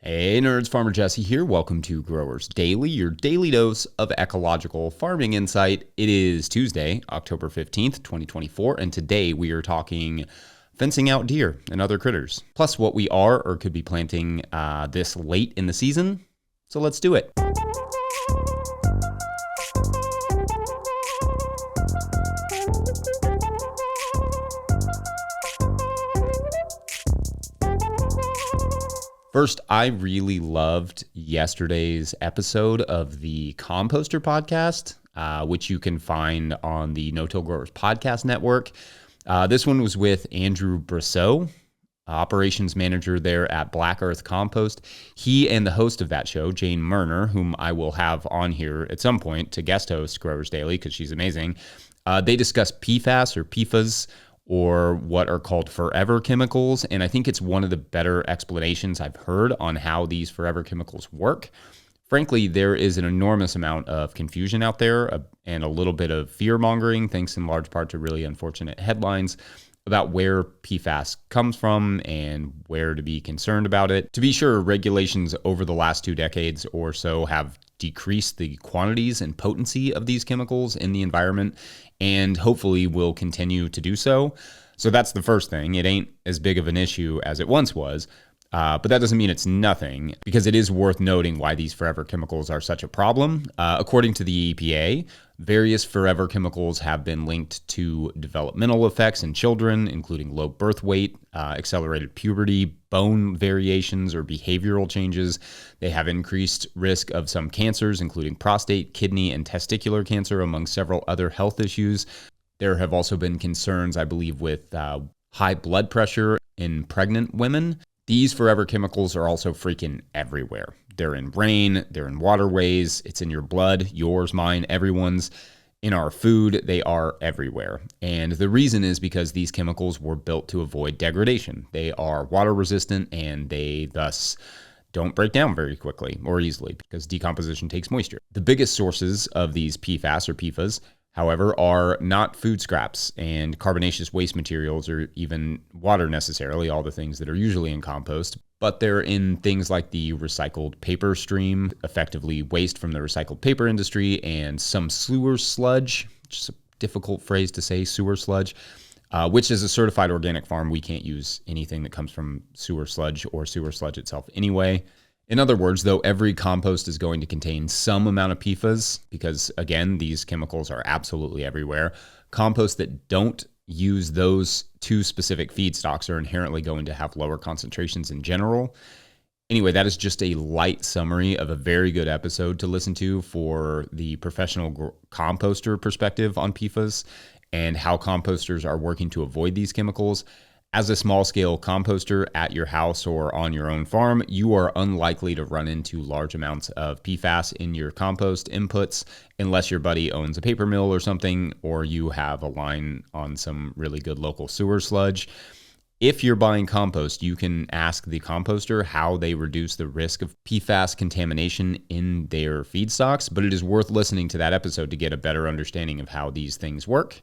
Hey nerds, Farmer Jesse here. Welcome to Growers Daily, your daily dose of ecological farming insight. It is Tuesday, October 15th, 2024, and today we are talking fencing out deer and other critters, plus what we are or could be planting this late in the season. So let's do it. First, I really loved yesterday's episode of the Composter podcast, which you can find on the No-Till Growers Podcast Network. This one was with Andrew Brosseau, operations manager there at Black Earth Compost. He and the host of that show, Jane Murner, whom I will have on here at some point to guest host Growers Daily because she's amazing. They discuss PFAS or PFAS, or what are called forever chemicals. And I think it's one of the better explanations I've heard on how these forever chemicals work. Frankly, there is an enormous amount of confusion out there and a little bit of fear mongering, thanks in large part to really unfortunate headlines about where PFAS comes from and where to be concerned about it. To be sure, regulations over the last 2 decades or so have decreased the quantities and potency of these chemicals in the environment, and hopefully will continue to do so. So that's the first thing. It ain't as big of an issue as it once was, but that doesn't mean it's nothing, because it is worth noting why these forever chemicals are such a problem. According to the EPA, various forever chemicals have been linked to developmental effects in children, including low birth weight, accelerated puberty, bone variations, or behavioral changes. They have increased risk of some cancers, including prostate, kidney, and testicular cancer, among several other health issues. There have also been concerns, I believe, with high blood pressure in pregnant women. These forever chemicals are also freaking everywhere. They're in rain, they're in waterways, it's in your blood, yours, mine, everyone's, in our food. They are everywhere. And the reason is because these chemicals were built to avoid degradation. They are water resistant and they thus don't break down very quickly or easily because decomposition takes moisture. The biggest sources of these PFAS or PFAS, however, are not food scraps and carbonaceous waste materials or even water necessarily, all the things that are usually in compost, but they're in things like the recycled paper stream, effectively waste from the recycled paper industry, and some sewer sludge, which is a difficult phrase to say, sewer sludge, which is a certified organic farm. We can't use anything that comes from sewer sludge or sewer sludge itself anyway. In other words, though, every compost is going to contain some amount of PFAS because, again, these chemicals are absolutely everywhere. Composts that don't use those two specific feedstocks are inherently going to have lower concentrations in general. Anyway, that is just a light summary of a very good episode to listen to for the professional composter perspective on PFAS and how composters are working to avoid these chemicals. As a small-scale composter at your house or on your own farm, you are unlikely to run into large amounts of PFAS in your compost inputs unless your buddy owns a paper mill or something, or you have a line on some really good local sewer sludge. If you're buying compost, you can ask the composter how they reduce the risk of PFAS contamination in their feedstocks, but it is worth listening to that episode to get a better understanding of how these things work.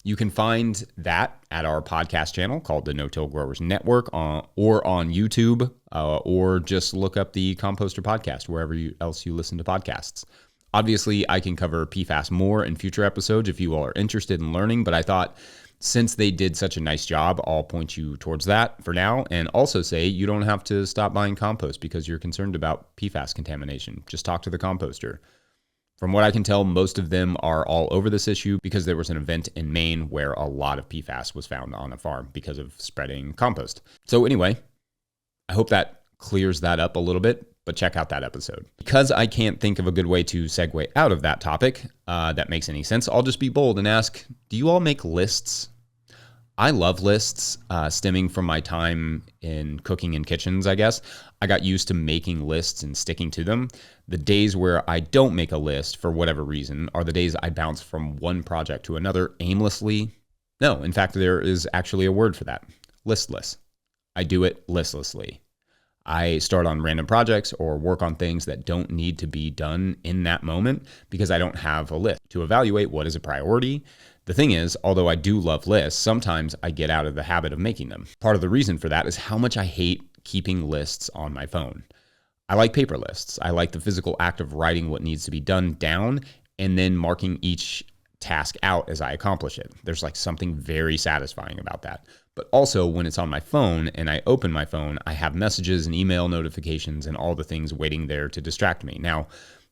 You can find that at our podcast channel called the No-Till Growers Network or on YouTube, or just look up the Composter podcast wherever else you listen to podcasts. Obviously, I can cover PFAS more in future episodes if you all are interested in learning, but I thought since they did such a nice job, I'll point you towards that for now and also say you don't have to stop buying compost because you're concerned about PFAS contamination. Just talk to the composter. From what I can tell, most of them are all over this issue because there was an event in Maine where a lot of PFAS was found on a farm because of spreading compost. So anyway, I hope that clears that up a little bit, but check out that episode. Because I can't think of a good way to segue out of that topic that makes any sense, I'll just be bold and ask, do you all make lists? I love lists, stemming from my time in cooking in kitchens, I guess. I got used to making lists and sticking to them. The days where I don't make a list for whatever reason are the days I bounce from one project to another aimlessly. No, in fact, there is actually a word for that, listless. I do it listlessly. I start on random projects or work on things that don't need to be done in that moment because I don't have a list to evaluate what is a priority. The thing is, although I do love lists, sometimes I get out of the habit of making them. Part of the reason for that is how much I hate keeping lists on my phone. I like paper lists. I like the physical act of writing what needs to be done down and then marking each task out as I accomplish it. There's like something very satisfying about that. But also when it's on my phone and I open my phone, I have messages and email notifications and all the things waiting there to distract me. Now,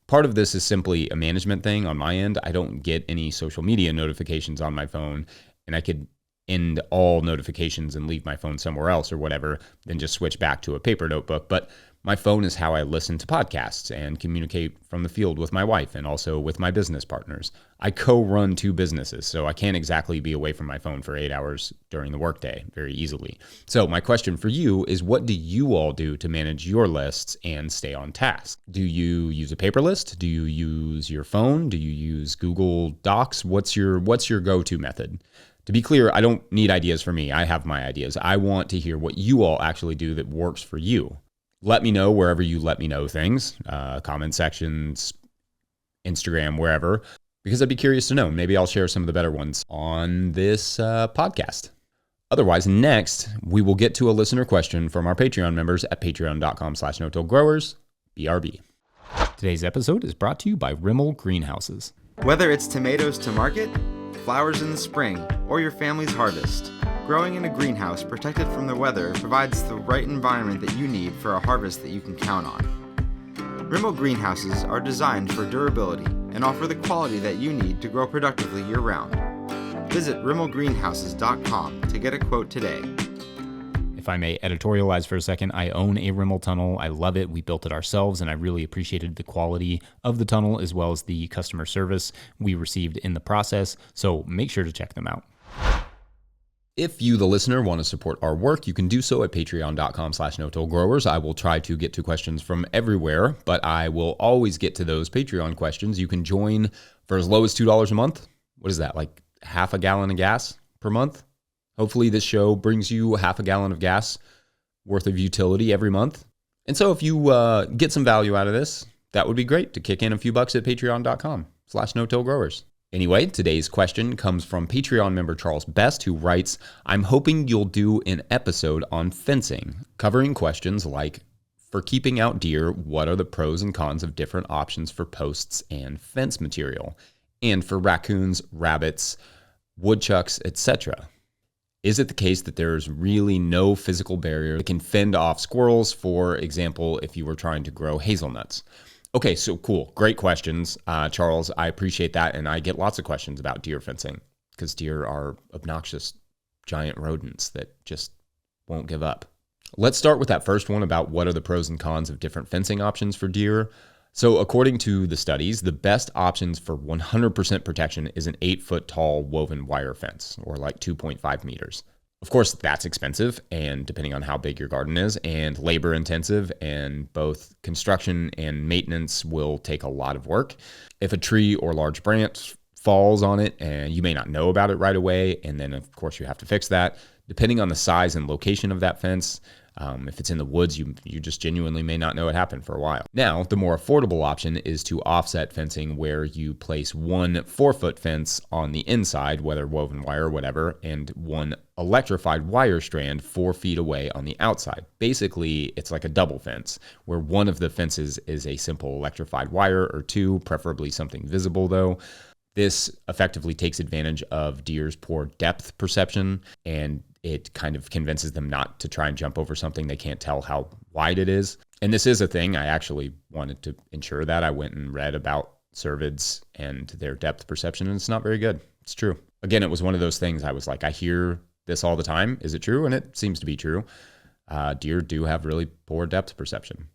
part of this is simply a management thing on my end. I don't get any social media notifications on my phone, and I could end all notifications and leave my phone somewhere else or whatever, then just switch back to a paper notebook. But my phone is how I listen to podcasts and communicate from the field with my wife and also with my business partners. I co-run 2 businesses, so I can't exactly be away from my phone for 8 hours during the workday very easily. So my question for you is, what do you all do to manage your lists and stay on task? Do you use a paper list? Do you use your phone? Do you use Google Docs? What's your go-to method? To be clear, I don't need ideas for me. I have my ideas. I want to hear what you all actually do that works for you. Let me know wherever you let me know things, comment sections, Instagram, wherever, because I'd be curious to know. Maybe I'll share some of the better ones on this podcast. Otherwise, next, we will get to a listener question from our Patreon members at patreon.com/no-till-growers, BRB. Today's episode is brought to you by Rimmel Greenhouses. Whether it's tomatoes to market, flowers in the spring, or your family's harvest, growing in a greenhouse protected from the weather provides the right environment that you need for a harvest that you can count on. Rimmel greenhouses are designed for durability and offer the quality that you need to grow productively year-round. Visit rimmelgreenhouses.com to get a quote today. If I may editorialize for a second, I own a Rimmel tunnel. I love it. We built it ourselves, and I really appreciated the quality of the tunnel as well as the customer service we received in the process. So make sure to check them out. If you, the listener, want to support our work, you can do so at patreon.com/no-till-growers. I will try to get to questions from everywhere, but I will always get to those Patreon questions. You can join for as low as $2 a month. What is that, like half a gallon of gas per month? Hopefully this show brings you half a gallon of gas worth of utility every month. And so if you get some value out of this, that would be great to kick in a few bucks at patreon.com/no-till-growers. Anyway, today's question comes from Patreon member Charles Best, who writes, I'm hoping you'll do an episode on fencing, covering questions like, for keeping out deer, what are the pros and cons of different options for posts and fence material? And for raccoons, rabbits, woodchucks, etc. Is it the case that there's really no physical barrier that can fend off squirrels, for example, if you were trying to grow hazelnuts? Okay, so cool. Great questions, Charles. I appreciate that. And I get lots of questions about deer fencing because deer are obnoxious giant rodents that just won't give up. Let's start with that first one about what are the pros and cons of different fencing options for deer. So according to the studies, the best options for 100% protection is an 8-foot tall woven wire fence, or like 2.5 meters. Of course, that's expensive, and depending on how big your garden is, and labor intensive, and both construction and maintenance will take a lot of work. If a tree or large branch falls on it, and you may not know about it right away, and then of course you have to fix that. Depending on the size and location of that fence, if it's in the woods, you just genuinely may not know it happened for a while. Now, the more affordable option is to offset fencing, where you place one 4-foot fence on the inside, whether woven wire or whatever, and one electrified wire strand 4 feet away on the outside. Basically, it's like a double fence, where one of the fences is a simple electrified wire, or two, preferably something visible though. This effectively takes advantage of deer's poor depth perception, and it kind of convinces them not to try and jump over something they can't tell how wide it is. And this is a thing. I actually wanted to ensure that. I went and read about cervids and their depth perception, and it's not very good. It's true. Again, it was one of those things I was like, I hear this all the time. Is it true? And it seems to be true. Deer do have really poor depth perception.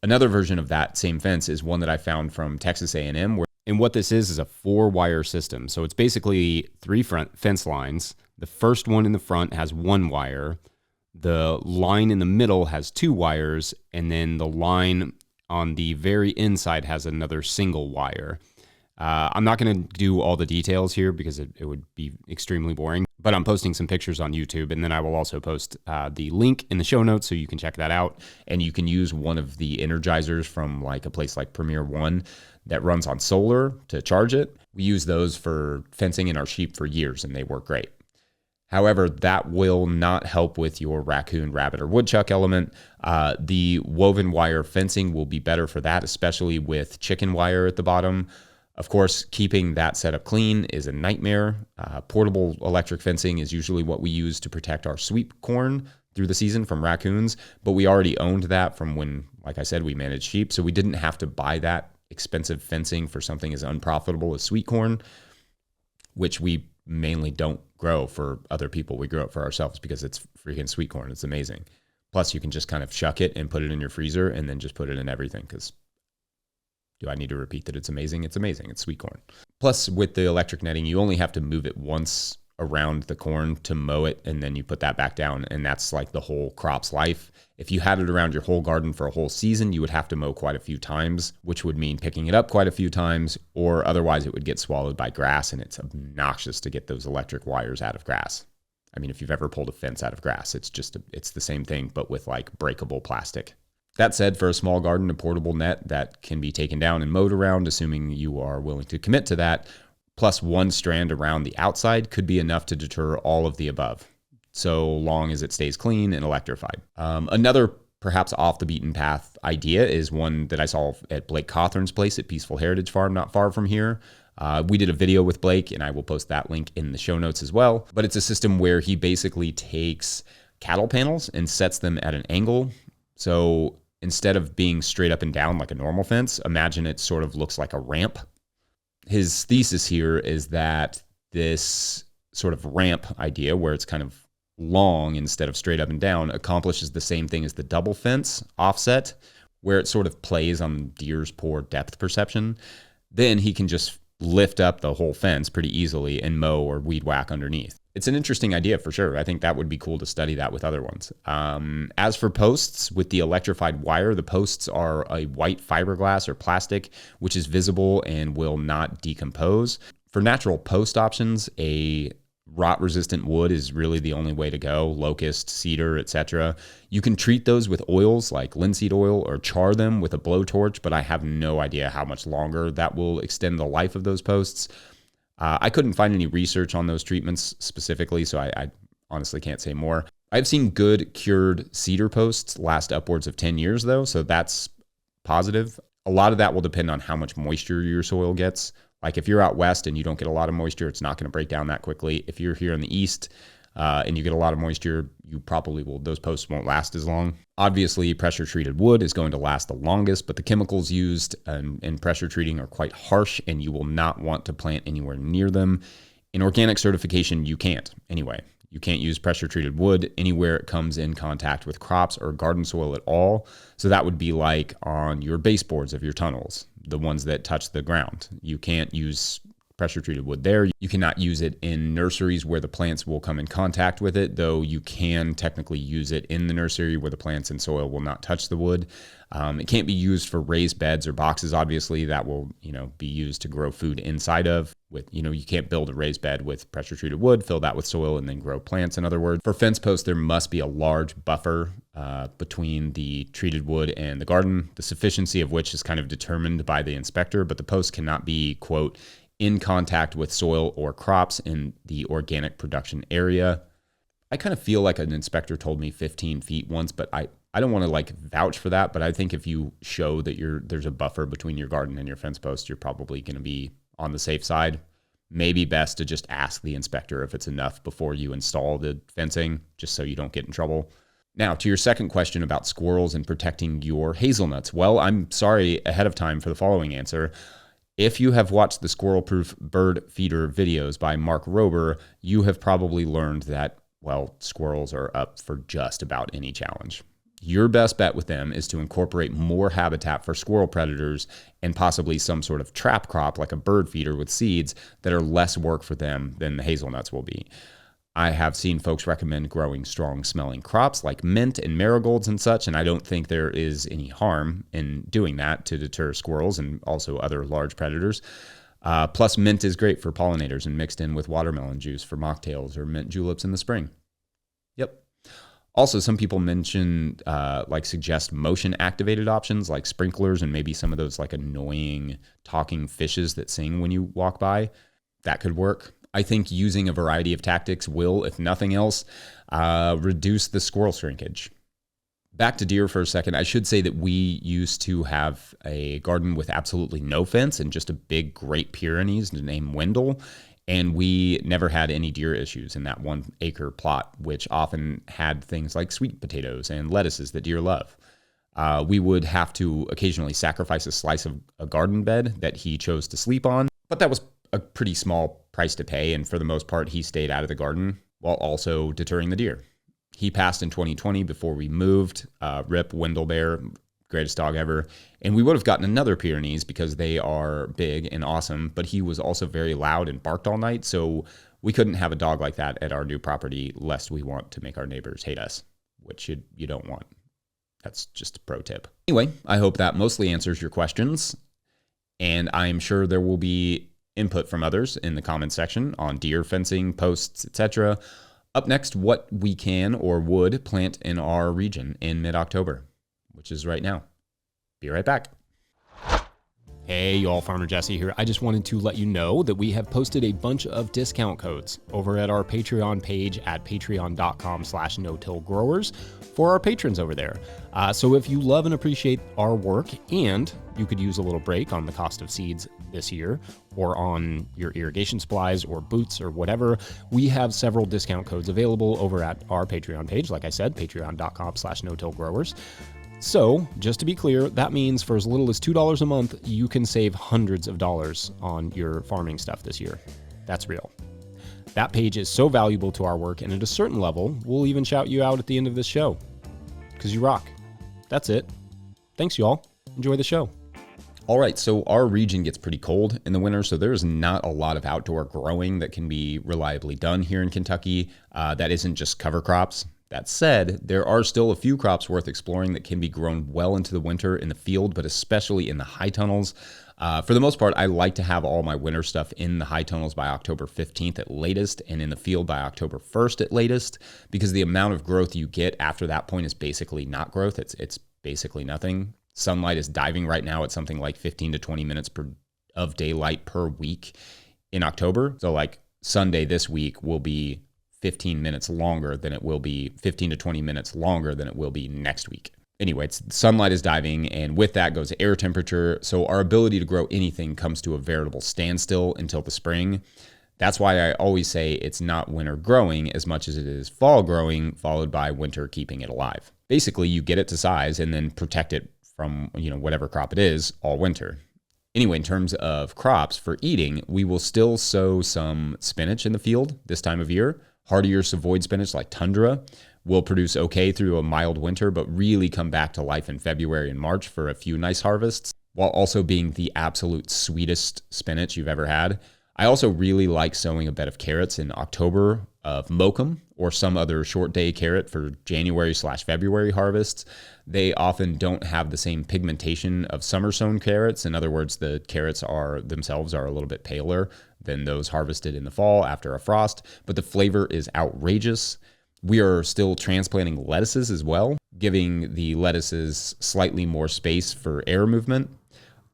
Another version of that same fence is one that I found from Texas A&M, and what this is a 4-wire system. So it's basically 3 front fence lines. The first one in the front has 1 wire. The line in the middle has 2 wires. And then the line on the very inside has another single wire. I'm not going to do all the details here because it would be extremely boring. But I'm posting some pictures on YouTube, and then I will also post the link in the show notes so you can check that out. And you can use one of the energizers from like a place like Premier One that runs on solar to charge it. We use those for fencing in our sheep for years, and they work great. However, that will not help with your raccoon, rabbit, or woodchuck element. The woven wire fencing will be better for that, especially with chicken wire at the bottom. Of course, keeping that setup clean is a nightmare. Portable electric fencing is usually what we use to protect our sweet corn through the season from raccoons, but we already owned that from when, like I said, we managed sheep, so we didn't have to buy that expensive fencing for something as unprofitable as sweet corn, which we mainly don't grow for other people. We grow it for ourselves because it's freaking sweet corn. It's amazing. Plus, you can just kind of shuck it and put it in your freezer and then just put it in everything, because do I need to repeat that it's amazing? It's amazing. It's sweet corn. Plus, with the electric netting, you only have to move it once around the corn to mow it, and then you put that back down, and that's like the whole crop's life. If you had it around your whole garden for a whole season, you would have to mow quite a few times, which would mean picking it up quite a few times, or otherwise it would get swallowed by grass, and it's obnoxious to get those electric wires out of grass. I mean, if you've ever pulled a fence out of grass, it's the same thing, but with like breakable plastic. That said, for a small garden, a portable net that can be taken down and mowed around, assuming you are willing to commit to that, plus one strand around the outside could be enough to deter all of the above, so long as it stays clean and electrified. Another perhaps off the beaten path idea is one that I saw at Blake Cothran's place at Peaceful Heritage Farm, not far from here. We did a video with Blake, and I will post that link in the show notes as well. But it's a system where he basically takes cattle panels and sets them at an angle. So instead of being straight up and down like a normal fence, imagine it sort of looks like a ramp. His thesis here is that this sort of ramp idea, where it's kind of long instead of straight up and down, accomplishes the same thing as the double fence offset, where it sort of plays on deer's poor depth perception. Then he can just lift up the whole fence pretty easily and mow or weed whack underneath. It's an interesting idea for sure. I think that would be cool to study that with other ones. As for posts, with the electrified wire, the posts are a white fiberglass or plastic, which is visible and will not decompose. For natural post options, a rot-resistant wood is really the only way to go. Locust, cedar, etc. You can treat those with oils like linseed oil or char them with a blowtorch, but I have no idea how much longer that will extend the life of those posts. I couldn't find any research on those treatments specifically, so I honestly can't say more. I've seen good cured cedar posts last upwards of 10 years, though, so that's positive. A lot of that will depend on how much moisture your soil gets. Like if you're out west and you don't get a lot of moisture, it's not going to break down that quickly. If you're here in the east and you get a lot of moisture, you probably will, those posts won't last as long. Obviously, pressure treated wood is going to last the longest, but the chemicals used in pressure treating are quite harsh, and you will not want to plant anywhere near them. In organic certification, you can't anyway. You can't use pressure treated wood anywhere it comes in contact with crops or garden soil at all. So that would be like on your baseboards of your tunnels, the ones that touch the ground. You can't use pressure treated wood there. You cannot use it in nurseries where the plants will come in contact with it, though you can technically use it in the nursery where the plants and soil will not touch the wood. It can't be used for raised beds or boxes. Obviously, that will, be used to grow food inside of. You can't build a raised bed with pressure treated wood, fill that with soil, and then grow plants. In other words, for fence posts, there must be a large buffer between the treated wood and the garden, the sufficiency of which is kind of determined by the inspector, but the post cannot be, quote, in contact with soil or crops in the organic production area. I kind of feel like an inspector told me 15 feet once, but I don't want to vouch for that, but I think if you show that there's a buffer between your garden and your fence post, you're probably going to be on the safe side. Maybe best to just ask the inspector if it's enough before you install the fencing, just so you don't get in trouble. Now, to your second question about squirrels and protecting your hazelnuts. Well, I'm sorry ahead of time for the following answer. If you have watched the squirrel-proof bird feeder videos by Mark Rober, you have probably learned that, squirrels are up for just about any challenge. Your best bet with them is to incorporate more habitat for squirrel predators and possibly some sort of trap crop like a bird feeder with seeds that are less work for them than the hazelnuts will be. I have seen folks recommend growing strong-smelling crops like mint and marigolds and such, and I don't think there is any harm in doing that to deter squirrels and also other large predators. Plus, mint is great for pollinators and mixed in with watermelon juice for mocktails or mint juleps in the spring. Yep. Also, some people mention, suggest motion-activated options like sprinklers and maybe some of those annoying talking fishes that sing when you walk by. That could work. I think using a variety of tactics will, if nothing else, reduce the squirrel shrinkage. Back to deer for a second. I should say that we used to have a garden with absolutely no fence and just a big Great Pyrenees named Wendell. And we never had any deer issues in that 1 acre plot, which often had things like sweet potatoes and lettuces that deer love. We would have to occasionally sacrifice a slice of a garden bed that he chose to sleep on, but that was a pretty small price to pay. And for the most part, he stayed out of the garden while also deterring the deer. He passed in 2020 before we moved. Rip, Wendell Bear, greatest dog ever. And we would have gotten another Pyrenees because they are big and awesome, but he was also very loud and barked all night. So we couldn't have a dog like that at our new property, lest we want to make our neighbors hate us, which you don't want. That's just a pro tip. Anyway, I hope that mostly answers your questions. And I'm sure there will be input from others in the comments section on deer fencing, posts, etc. Up next, what we can or would plant in our region in mid-October, which is right now. Be right back. Hey, y'all, Farmer Jesse here. I just wanted to let you know that we have posted a bunch of discount codes over at our Patreon page at patreon.com/no-till-growers for our patrons over there. So if you love and appreciate our work and you could use a little break on the cost of seeds this year or on your irrigation supplies or boots or whatever, we have several discount codes available over at our Patreon page. Like I said, patreon.com/no-till-growers. So, just to be clear, that means for as little as $2 a month, you can save hundreds of dollars on your farming stuff this year. That's real. That page is so valuable to our work, and at a certain level, we'll even shout you out at the end of this show. Because you rock. That's it. Thanks, y'all. Enjoy the show. All right, so our region gets pretty cold in the winter, so there's not a lot of outdoor growing that can be reliably done here in Kentucky. That isn't just cover crops. That said, there are still a few crops worth exploring that can be grown well into the winter in the field, but especially in the high tunnels. For the most part, I like to have all my winter stuff in the high tunnels by October 15th at latest and in the field by October 1st at latest, because the amount of growth you get after that point is basically not growth. It's basically nothing. Sunlight is diving right now at something like 15 to 20 minutes of daylight per week in October. So like Sunday this week will be 15 minutes longer than it will be 15 to 20 minutes longer than it will be next week. Anyway, sunlight is diving, and with that goes air temperature. So our ability to grow anything comes to a veritable standstill until the spring. That's why I always say it's not winter growing as much as it is fall growing, followed by winter keeping it alive. Basically, you get it to size and then protect it from, whatever crop it is all winter. Anyway, in terms of crops for eating, we will still sow some spinach in the field this time of year. Hardier Savoyed spinach like Tundra will produce okay through a mild winter, but really come back to life in February and March for a few nice harvests, while also being the absolute sweetest spinach you've ever had. I also really like sowing a bed of carrots in October of Mokum or some other short day carrot for January/February harvests. They often don't have the same pigmentation of summer sown carrots. In other words, the carrots themselves are a little bit paler than those harvested in the fall after a frost, but the flavor is outrageous. We are still transplanting lettuces as well, giving the lettuces slightly more space for air movement.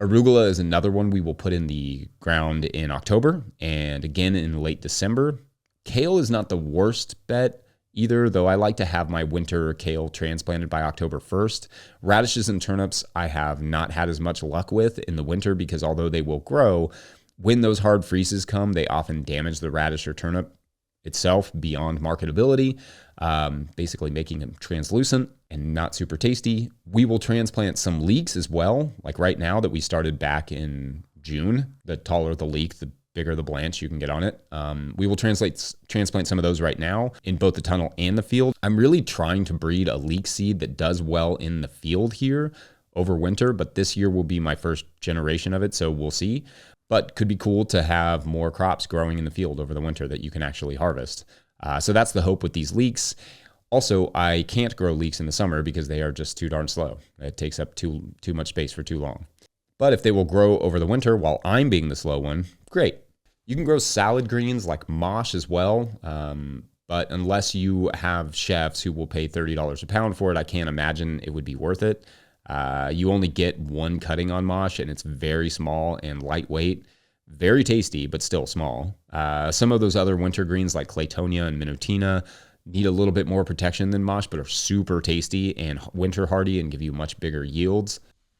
Arugula is another one we will put in the ground in October and again in late December. Kale is not the worst bet either, though I like to have my winter kale transplanted by October 1st. Radishes and turnips I have not had as much luck with in the winter because although they will grow, when those hard freezes come, they often damage the radish or turnip itself beyond marketability, basically making them translucent and not super tasty. We will transplant some leeks as well, like right now that we started back in June. The taller the leek, the bigger the blanch you can get on it. We will transplant some of those right now in both the tunnel and the field. I'm really trying to breed a leek seed that does well in the field here over winter, but this year will be my first generation of it, so we'll see. But could be cool to have more crops growing in the field over the winter that you can actually harvest. So that's the hope with these leeks. Also, I can't grow leeks in the summer because they are just too darn slow. It takes up too much space for too long. But if they will grow over the winter while I'm being the slow one, great. You can grow salad greens like mosh as well. But unless you have chefs who will pay $30 a pound for it, I can't imagine it would be worth it. You only get one cutting on mosh, and it's very small and lightweight, Very tasty, but still small. Some of those other winter greens like Claytonia and Minutina need a little bit more protection than mosh, but are super tasty and winter hardy and give you much bigger yields.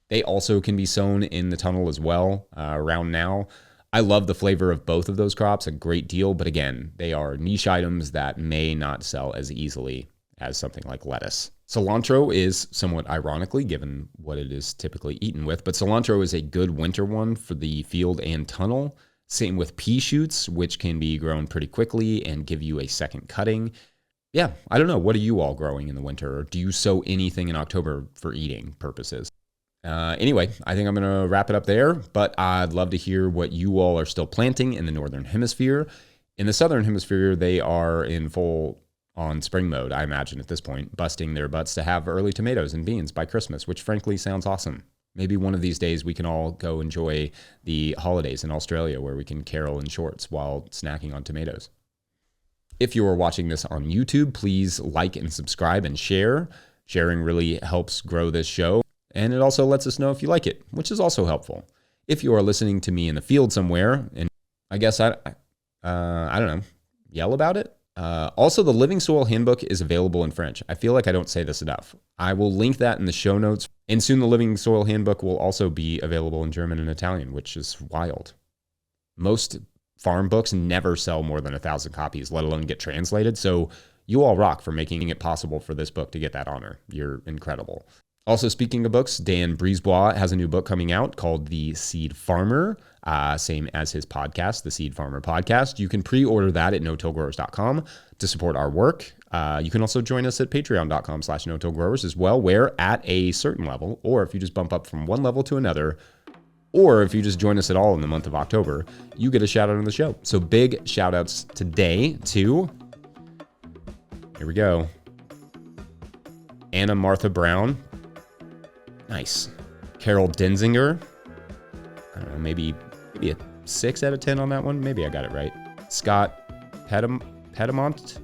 They also can be sown in the tunnel as well around now. I love the flavor of both of those crops a great deal, but again, they are niche items that may not sell as easily as something like lettuce. Cilantro is somewhat ironically, given what it is typically eaten with, but cilantro is a good winter one for the field and tunnel. Same with pea shoots, which can be grown pretty quickly and give you a second cutting. Yeah, I don't know. What are you all growing in the winter? Or do you sow anything in October for eating purposes? Anyway, I think I'm going to wrap it up there, but I'd love to hear what you all are still planting in the Northern Hemisphere. In the Southern Hemisphere, they are in full on spring mode, I imagine at this point, busting their butts to have early tomatoes and beans by Christmas, which frankly sounds awesome. Maybe one of these days we can all go enjoy the holidays in Australia where we can carol in shorts while snacking on tomatoes. If you are watching this on YouTube, please like and subscribe and share. Sharing really helps grow this show. And it also lets us know if you like it, which is also helpful. If you are listening to me in the field somewhere, and I guess I don't know, yell about it. Also, the Living Soil Handbook is available in French. I feel like I don't say this enough. I will link that in the show notes. And soon the Living Soil Handbook will also be available in German and Italian, which is wild. Most farm books never sell more than 1,000 copies, let alone get translated. So you all rock for making it possible for this book to get that honor. You're incredible. Also, speaking of books, Dan Brisebois has a new book coming out called The Seed Farmer, same as his podcast, The Seed Farmer Podcast. You can pre-order that at no-tillgrowers.com to support our work. You can also join us at patreon.com/no-tillgrowers as well, where at a certain level, or if you just bump up from one level to another, or if you just join us at all in the month of October, you get a shout out on the show. So big shout outs today to, here we go, Anna Martha Brown. Nice. Carol Denzinger. I don't know, maybe a 6 out of 10 on that one. Maybe I got it right. Scott Petamonte.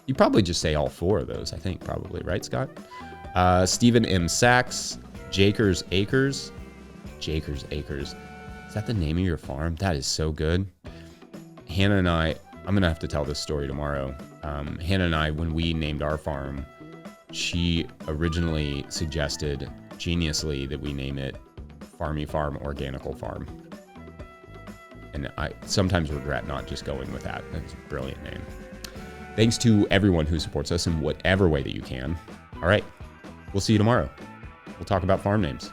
You probably just say all 4 of those, I think, probably, right, Scott? Stephen M. Sachs. Jakers Acres. Is that the name of your farm? That is so good. Hannah and I'm going to have to tell this story tomorrow. Hannah and I, when we named our farm, she originally suggested geniusly that we name it Farmy Farm Organical Farm. And I sometimes regret not just going with that. That's a brilliant name. Thanks to everyone who supports us in whatever way that you can. All right, we'll see you tomorrow. We'll talk about farm names.